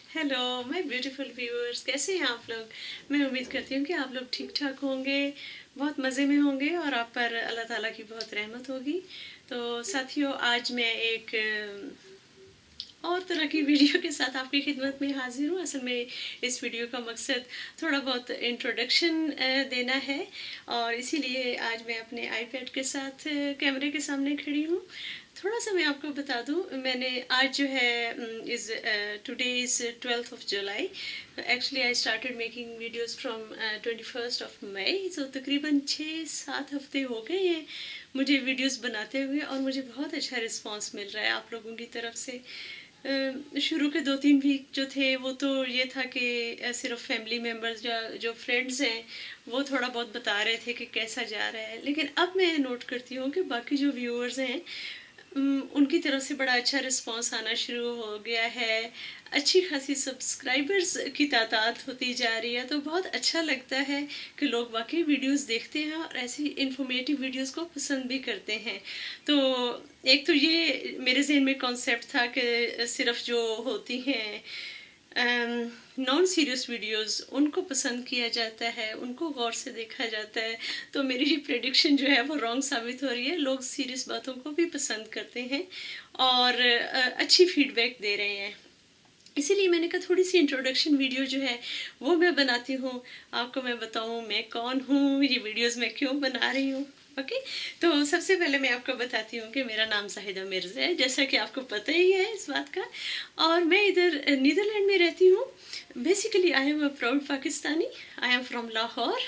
Hello my beautiful viewers, कैसे हैं आप लोग। मैं उम्मीद करती हूँ कि आप लोग ठीक ठाक होंगे, बहुत मज़े में होंगे और आप पर अल्लाह ताला की बहुत रहमत होगी। तो साथियों, आज मैं एक और तरह की वीडियो के साथ आपकी खिदमत में हाजिर हूँ। असल में इस वीडियो का मकसद थोड़ा बहुत इंट्रोडक्शन देना है और इसीलिए आज मैं अपने आईपैड के साथ कैमरे के सामने खड़ी हूँ। थोड़ा सा मैं आपको बता दूँ, मैंने आज जो है is today is 12th of July। Actually I started making videos from 21st of May। तो तकरीबन 6-7 हफ्ते हो गए हैं मुझे वीडियोस बनाते हुए और मुझे बहुत अच्छा रिस्पांस मिल रहा है आप लोगों की तरफ से। शुरू के 2-3 वीक जो थे वो तो ये था कि सिर्फ फैमिली मेम्बर्स या जो फ्रेंड्स हैं वो थोड़ा बहुत बता रहे थे कि कैसा जा रहा है, लेकिन अब मैं नोट करती हूँ कि बाकी जो व्यूअर्स हैं उनकी तरफ से बड़ा अच्छा रिस्पांस आना शुरू हो गया है। अच्छी खासी सब्सक्राइबर्स की तादाद होती जा रही है, तो बहुत अच्छा लगता है कि लोग वाकई वीडियोस देखते हैं और ऐसी इंफॉर्मेटिव वीडियोस को पसंद भी करते हैं। तो एक तो ये मेरे जहन में कॉन्सेप्ट था कि सिर्फ जो होती हैं नॉन सीरियस वीडियोस उनको पसंद किया जाता है, उनको गौर से देखा जाता है। तो मेरी ये प्रेडिक्शन जो है वो रॉन्ग साबित हो रही है। लोग सीरियस बातों को भी पसंद करते हैं और अच्छी फीडबैक दे रहे हैं। इसीलिए मैंने कहा थोड़ी सी इंट्रोडक्शन वीडियो जो है वो मैं बनाती हूँ, आपको मैं बताऊँ मैं कौन हूँ, ये वीडियोस मैं क्यों बना रही हूँ। ओके, तो सबसे पहले मैं आपको बताती हूँ कि मेरा नाम जाहिदा मिर्ज़ा है, जैसा कि आपको पता ही है इस बात का। और मैं इधर नीदरलैंड में रहती हूँ। Basically I am a proud Pakistani. I am from Lahore,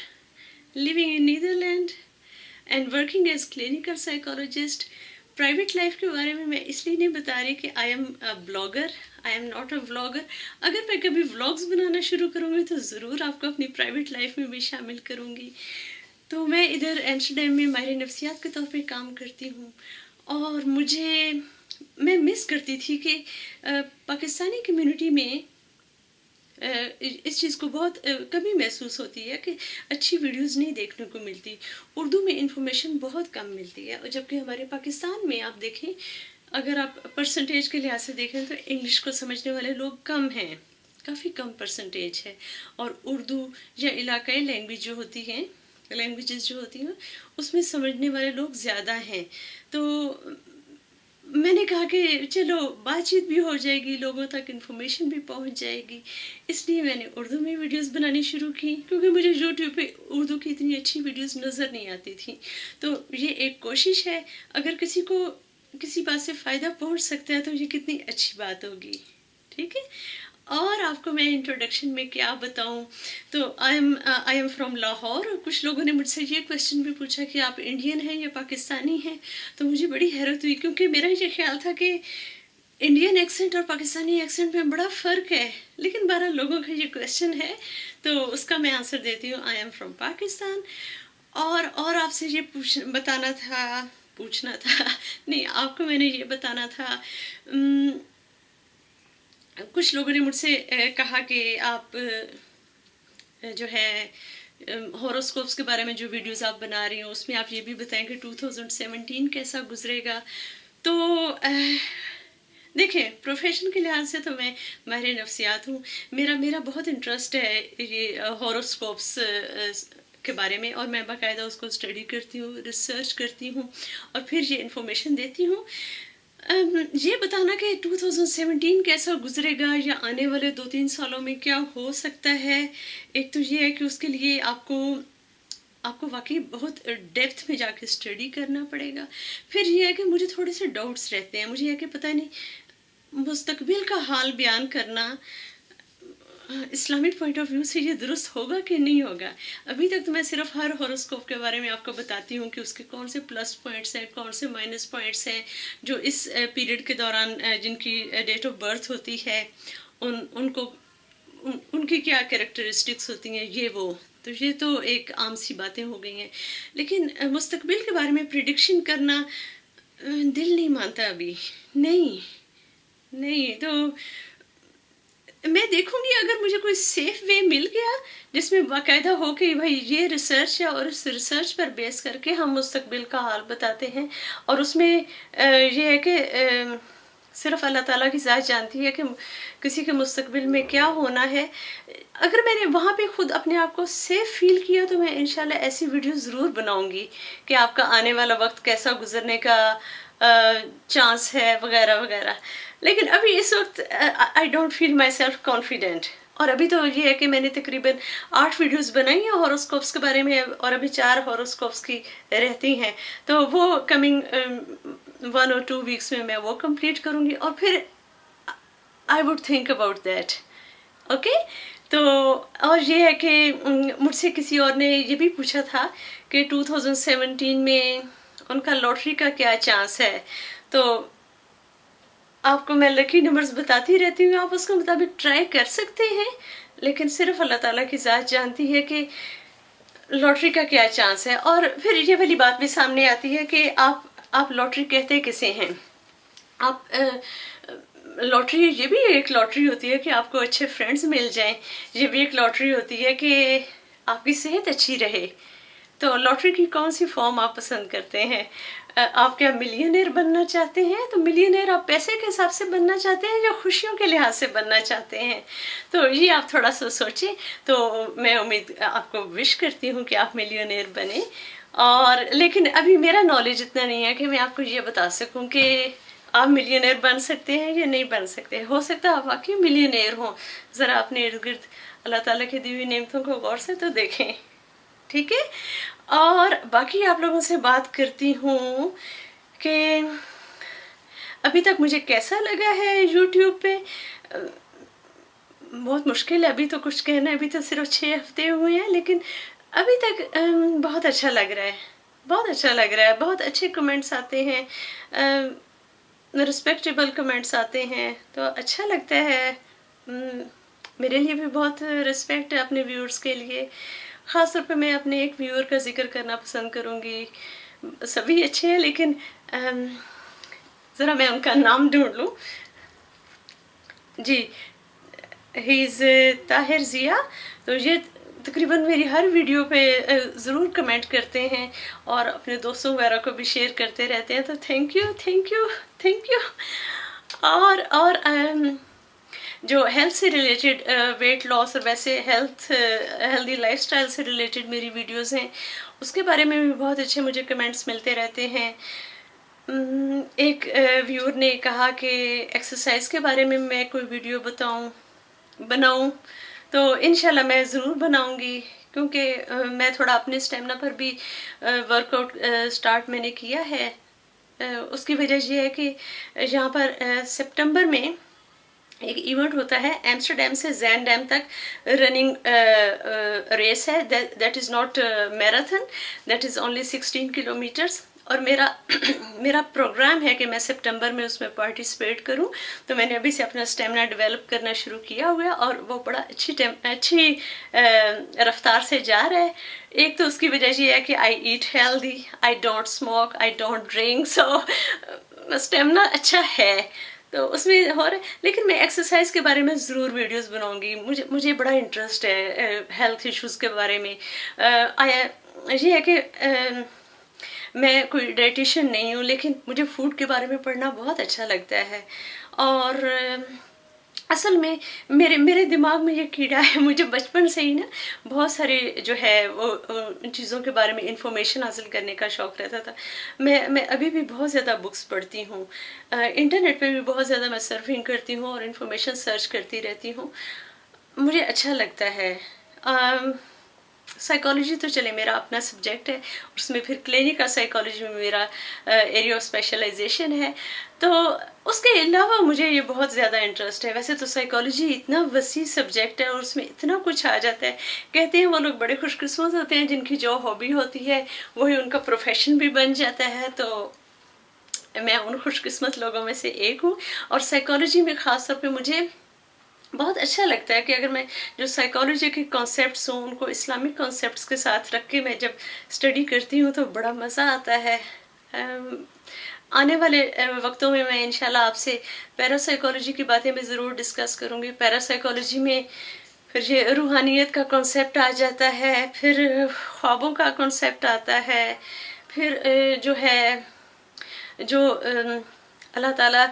living in Netherlands and working as clinical psychologist. Private life के बारे में मैं इसलिए नहीं बता रही कि I am a blogger, I am not a vlogger. अगर मैं कभी व्लॉग्स बनाना शुरू करूँगी तो ज़रूर आपको अपनी प्राइवेट लाइफ में भी शामिल करूँगी। तो मैं इधर एम्स्टर्डम में माहिर नफ्सियात के तौर पे काम करती हूँ और मैं मिस करती थी कि पाकिस्तानी कम्युनिटी में इस चीज़ को बहुत कमी महसूस होती है कि अच्छी वीडियोस नहीं देखने को मिलती। उर्दू में इंफॉर्मेशन बहुत कम मिलती है, और जबकि हमारे पाकिस्तान में आप देखें, अगर आप परसेंटेज के लिहाज से देखें तो इंग्लिश को समझने वाले लोग कम हैं, काफ़ी कम परसेंटेज है। और उर्दू या इलाकाई लैंग्वेजेस जो होती हैं उसमें समझने वाले लोग ज़्यादा हैं। तो मैंने कहा कि चलो बातचीत भी हो जाएगी, लोगों तक इन्फॉर्मेशन भी पहुंच जाएगी। इसलिए मैंने उर्दू में वीडियोस बनानी शुरू की, क्योंकि मुझे यूट्यूब पे उर्दू की इतनी अच्छी वीडियोस नज़र नहीं आती थी। तो ये एक कोशिश है, अगर किसी को किसी बात से फ़ायदा पहुंच सकता है तो ये कितनी अच्छी बात होगी। ठीक है, और आपको मैं इंट्रोडक्शन में क्या बताऊं। तो आई एम फ्रॉम लाहौर। और कुछ लोगों ने मुझसे ये क्वेश्चन भी पूछा कि आप इंडियन हैं या पाकिस्तानी हैं। तो मुझे बड़ी हैरत हुई, क्योंकि मेरा ये ख्याल था कि इंडियन एक्सेंट और पाकिस्तानी एक्सेंट में बड़ा फ़र्क है, लेकिन 12 लोगों का ये क्वेश्चन है तो उसका मैं आंसर देती हूँ। आई एम फ्रॉम पाकिस्तान। और आपसे ये पूछना था नहीं, आपको मैंने ये बताना था। कुछ लोगों ने मुझसे कहा कि आप जो है हॉरोस्कोप्स के बारे में जो वीडियोस आप बना रही हो उसमें आप ये भी बताएं कि 2017 कैसा गुजरेगा। तो देखें, प्रोफेशन के लिहाज से तो मैं माहिर नफ्सियात हूँ। मेरा बहुत इंटरेस्ट है ये हॉरोस्कोप्स के बारे में, और मैं बाकायदा उसको स्टडी करती हूँ, रिसर्च करती हूँ और फिर ये इन्फॉर्मेशन देती हूँ। ये बताना कि 2017 कैसा गुजरेगा या आने वाले 2-3 सालों में क्या हो सकता है, एक तो ये है कि उसके लिए आपको वाकई बहुत डेप्थ में जाके स्टडी करना पड़ेगा। फिर ये है कि मुझे थोड़े से डाउट्स रहते हैं, मुझे है कि पता नहीं मुस्तकबिल का हाल बयान करना इस्लामिक पॉइंट ऑफ व्यू से ये दुरुस्त होगा कि नहीं होगा। अभी तक तो मैं सिर्फ हर हॉरोस्कोप के बारे में आपको बताती हूँ कि उसके कौन से प्लस पॉइंट्स हैं, कौन से माइनस पॉइंट्स हैं, जो इस पीरियड के दौरान जिनकी डेट ऑफ बर्थ होती है उनकी क्या कैरेक्टरिस्टिक्स होती हैं, ये वो। तो ये तो एक आम सी बातें हो गई हैं, लेकिन मुस्तकबिल के बारे में प्रिडिक्शन करना दिल नहीं मानता अभी। नहीं तो मैं देखूंगी अगर मुझे कोई सेफ वे मिल गया जिसमें बाकायदा हो कि भाई ये रिसर्च है और उस रिसर्च पर बेस करके हम मुस्तकबिल का हाल बताते हैं, और उसमें ये है कि صرف اللہ تعالیٰ کی ذات جانتی ہے کہ کسی کے مستقبل میں کیا ہونا ہے. اگر میں نے وہاں پہ خود اپنے آپ کو سیف فیل کیا تو میں انشاءاللہ ایسی ویڈیو ضرور بناؤں گی کہ آپ کا آنے والا وقت کیسا گزرنے کا چانس ہے وغیرہ وغیرہ. لیکن ابھی اس وقت I don't feel myself confident. اور ابھی تو یہ ہے کہ میں نے تقریباً 8 ویڈیوز بنائی ہیں ہاروسکوپس کے بارے میں، اور ابھی 4 ہاروسکوپس کی رہتی ہیں. تو وہ کمنگ 1 اور 2 ویکس میں وہ کمپلیٹ کروں گی، اور پھر I would think about that. Okay. تو اور یہ ہے کہ مجھ سے کسی اور نے یہ بھی پوچھا تھا کہ 2017 میں ان کا لاٹری کا کیا چانس ہے. تو آپ کو میں لکی نمبرز بتاتی رہتی ہوں، آپ اس کے مطابق ٹرائی کر سکتے ہیں، لیکن صرف اللہ تعالیٰ کی ذات جانتی ہے کہ لاٹری کا کیا چانس ہے. اور پھر یہ والی بات بھی سامنے آتی ہے کہ آپ لاٹری کہتے کسے ہیں. آپ لاٹری، یہ بھی ایک لاٹری ہوتی ہے کہ آپ کو اچھے فرینڈز مل جائیں. یہ بھی ایک لاٹری ہوتی ہے کہ آپ کی صحت اچھی رہے. تو لاٹری کی کون سی فارم آپ پسند کرتے ہیں؟ آپ کیا ملینئر بننا چاہتے ہیں؟ تو ملینئر آپ پیسے کے حساب سے بننا چاہتے ہیں یا خوشیوں کے لحاظ سے بننا چاہتے ہیں؟ تو یہ آپ تھوڑا سا سوچیں. تو میں امید آپ کو وش کرتی ہوں کہ آپ ملینئر بنیں. اور لیکن ابھی میرا نالج اتنا نہیں ہے کہ میں آپ کو یہ بتا سکوں کہ آپ ملینئر بن سکتے ہیں یا نہیں بن سکتے. ہو سکتا ہے آپ واقعی ملینئر ہوں. ذرا اپنے ارد گرد اللہ تعالیٰ کی دی ہوئی نعمتوں کو غور سے تو دیکھیں. ٹھیک ہے. اور باقی آپ لوگوں سے بات کرتی ہوں کہ ابھی تک مجھے کیسا لگا ہے یوٹیوب پہ. بہت مشکل ہے ابھی تو کچھ کہنا ہے، ابھی تو صرف 6 ہفتے ہوئے ہیں، لیکن ابھی تک بہت اچھا لگ رہا ہے. بہت اچھا لگ رہا ہے. بہت اچھے کمنٹس آتے ہیں، رسپیکٹیبل کمنٹس آتے ہیں، تو اچھا لگتا ہے. میرے لیے بھی بہت رسپیکٹ ہے اپنے ویورز کے لیے. خاص طور پہ میں اپنے ایک ویور کا ذکر کرنا پسند کروں گی. سبھی اچھے ہیں لیکن ذرا میں ان کا نام ڈھونڈ لوں. جی، ہی از طاہر ضیا. تو یہ تقریباً میری ہر ویڈیو پہ ضرور کمنٹ کرتے ہیں اور اپنے دوستوں وغیرہ کو بھی شیئر کرتے رہتے ہیں. تو thank you thank you thank you. اور جو ہیلتھ سے ریلیٹڈ، ویٹ لاس اور ویسے ہیلدی لائف سٹائل سے ریلیٹڈ میری ویڈیوز ہیں، اس کے بارے میں بھی بہت اچھے مجھے کمنٹس ملتے رہتے ہیں. ایک ویور نے کہا کہ ایکسرسائز کے بارے میں کوئی ویڈیو بناؤں. تو انشاءاللہ میں ضرور بناؤں گی، کیونکہ میں تھوڑا اپنے اسٹیمنا پر بھی ورک آؤٹ اسٹارٹ میں نے کیا ہے. اس کی وجہ یہ ہے کہ یہاں پر سپٹمبر میں ایک ایونٹ ہوتا ہے ایمسٹرڈیم سے زینڈیم تک رننگ ریس ہے. That is not marathon, that is only 16 کلومیٹرس. اور میرا پروگرام ہے کہ میں سپٹمبر میں اس میں پارٹیسپیٹ کروں. تو میں نے ابھی سے اپنا اسٹیمنا ڈیولپ کرنا شروع کیا ہوا ہے، اور وہ بڑا اچھی رفتار سے جا رہا ہے. ایک تو اس کی وجہ یہ ہے کہ I eat healthy, I don't smoke, I don't drink, so stamina اچھا ہے. تو اس میں ہو رہا ہے. لیکن میں ایکسرسائز کے بارے میں ضرور ویڈیوز بناؤں گی. مجھے بڑا انٹرسٹ ہے ہیلتھ ایشوز کے بارے میں. یہ ہے کہ میں کوئی ڈائٹیشین نہیں ہوں، لیکن مجھے فوڈ کے بارے میں پڑھنا بہت اچھا لگتا ہے. اور اصل میں میرے دماغ میں یہ کیڑا ہے. مجھے بچپن سے ہی نا بہت سارے جو ہے وہ ان چیزوں کے بارے میں انفارمیشن حاصل کرنے کا شوق رہتا تھا. میں ابھی بھی بہت زیادہ بکس پڑھتی ہوں. انٹرنیٹ پہ بھی بہت زیادہ میں سرفنگ کرتی ہوں اور انفارمیشن سرچ کرتی رہتی ہوں. مجھے اچھا لگتا ہے. سائیکالوجی تو چلے میرا اپنا سبجیکٹ ہے، اس میں پھر کلینکل سائیکالوجی میں میرا ایریا آف اسپیشلائزیشن ہے. تو اس کے علاوہ مجھے یہ بہت زیادہ انٹرسٹ ہے. ویسے تو سائیکالوجی اتنا وسیع سبجیکٹ ہے اور اس میں اتنا کچھ آ جاتا ہے. کہتے ہیں وہ لوگ بڑے خوش قسمت ہوتے ہیں جن کی جو ہابی ہوتی ہے وہی ان کا پروفیشن بھی بن جاتا ہے. تو میں ان خوش قسمت لوگوں میں سے ایک ہوں. اور سائیکالوجی میں خاص طور پہ مجھے بہت اچھا لگتا ہے کہ اگر میں جو سائیکالوجی کے کانسیپٹس ہوں ان کو اسلامک کانسیپٹس کے ساتھ رکھ کے میں جب اسٹڈی کرتی ہوں تو بڑا مزہ آتا ہے. آنے والے وقتوں میں انشاءاللہ آپ سے پیرا سائیکالوجی کی باتیں بھی ضرور ڈسکس کروں گی. پیرا سائیکالوجی میں پھر یہ روحانیت کا کانسیپٹ آ جاتا ہے، پھر خوابوں کا کانسیپٹ آتا ہے، پھر جو اللہ ताला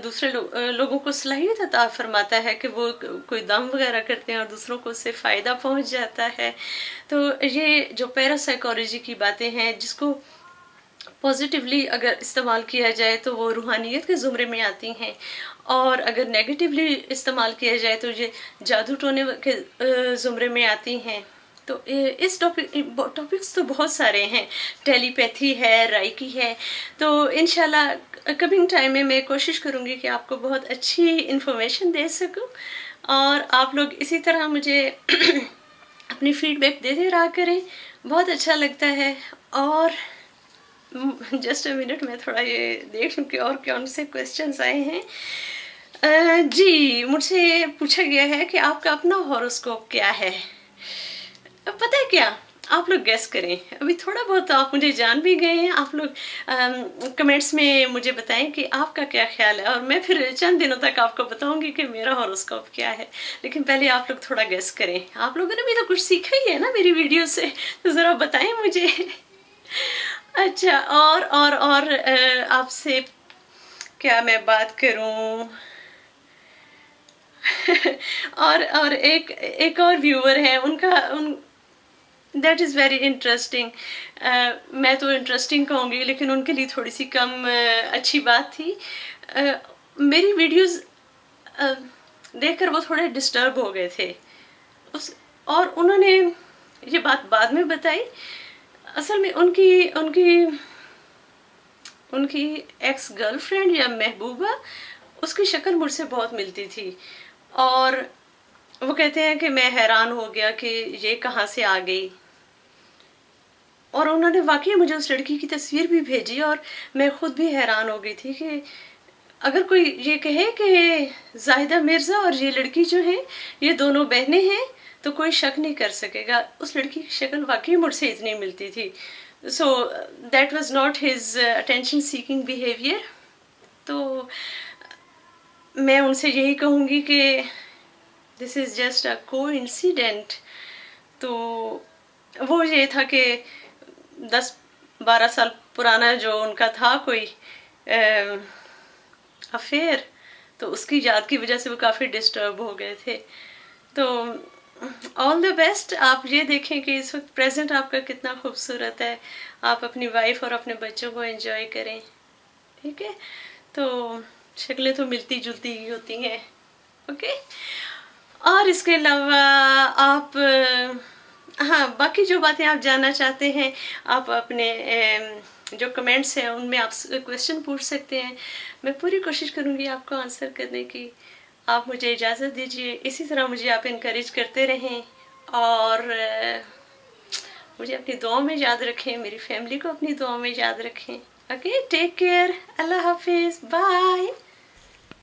दूसरे लोगों को सलाहियत अता फरमाता है कि वो कोई दम वगैरह करते हैं और दूसरों को उससे फ़ायदा पहुंच जाता है। तो ये जो पैरासाइकोलॉजी की बातें हैं, जिसको पॉजिटिवली अगर इस्तेमाल किया जाए तो वो रूहानियत के ज़ुमरे में आती हैं, और अगर नेगेटिवली इस्तेमाल किया जाए तो ये जादू टोने के ज़ुमरे में आती हैं। तो इस टॉपिक्स तो बहुत सारे हैं, टेलीपैथी है, राइकी है। तो इंशाल्लाह कमिंग टाइम में मैं कोशिश करूँगी कि आपको बहुत अच्छी इन्फॉर्मेशन दे सकूँ, और आप लोग इसी तरह मुझे अपनी फीडबैक देते रहा करें, बहुत अच्छा लगता है। और जस्ट अ मिनट, मैं थोड़ा ये देख लूँ कि और कौन से क्वेश्चंस आए हैं। जी, मुझसे पूछा गया है कि आपका अपना हॉरोस्कोप क्या है। पता है क्या, आप लोग गेस करें। अभी थोड़ा बहुत तो आप मुझे जान भी गए हैं। आप लोग कमेंट्स में मुझे बताएं कि आपका क्या ख्याल है, और मैं फिर चंद दिनों तक आपको बताऊंगी कि मेरा हॉरोस्कोप क्या है। लेकिन पहले आप लोग थोड़ा गेस करें। आप लोगों ने भी तो कुछ सीखा ही है ना मेरी वीडियो से, तो ज़रा बताएं मुझे। अच्छा, और आपसे क्या मैं बात करूं। और एक और व्यूअर है, दैट इज़ वेरी इंटरेस्टिंग। मैं तो इंटरेस्टिंग कहूँगी, लेकिन उनके लिए थोड़ी सी कम अच्छी बात थी। मेरी वीडियोस देखकर वो थोड़े डिस्टर्ब हो गए थे और उन्होंने ये बात बाद में बताई। असल में उनकी एक्स गर्लफ्रेंड या महबूबा, उसकी शक्ल मुझसे बहुत मिलती थी, और वो कहते हैं कि मैं हैरान हो गया कि ये कहाँ से आ गई। और उन्होंने वाकई मुझे उस लड़की की तस्वीर भी भेजी, और मैं खुद भी हैरान हो गई थी कि अगर कोई ये कहे कि जाहिदा मिर्ज़ा और ये लड़की जो है ये दोनों बहनें हैं, तो कोई शक नहीं कर सकेगा। उस लड़की की शक्ल वाकई मुझसे इतनी मिलती थी। So that was not his attention seeking behaviour. तो मैं उनसे यही कहूँगी कि this is just a coincident. तो वो ये था कि 10-12 साल पुराना जो उनका था कोई अफेयर, तो उसकी याद की वजह से वो काफ़ी डिस्टर्ब हो गए थे। तो ऑल द बेस्ट। आप ये देखें कि इस वक्त प्रेजेंट आपका कितना खूबसूरत है। आप अपनी वाइफ और अपने बच्चों को एंजॉय करें, ठीक है। तो शक्लें तो मिलती जुलती ही होती हैं, ओके। और इसके अलावा आप हाँ, बाकी जो बातें आप जानना चाहते हैं, आप अपने जो कमेंट्स हैं उनमें आप क्वेश्चन पूछ सकते हैं। मैं पूरी कोशिश करूँगी आपको आंसर करने की। आप मुझे इजाज़त दीजिए, इसी तरह मुझे आप इनकरेज करते रहें, और मुझे अपनी दुआ में याद रखें, मेरी फैमिली को अपनी दुआ में याद रखें। ओके, टेक केयर, अल्लाह हाफिज़, बाय।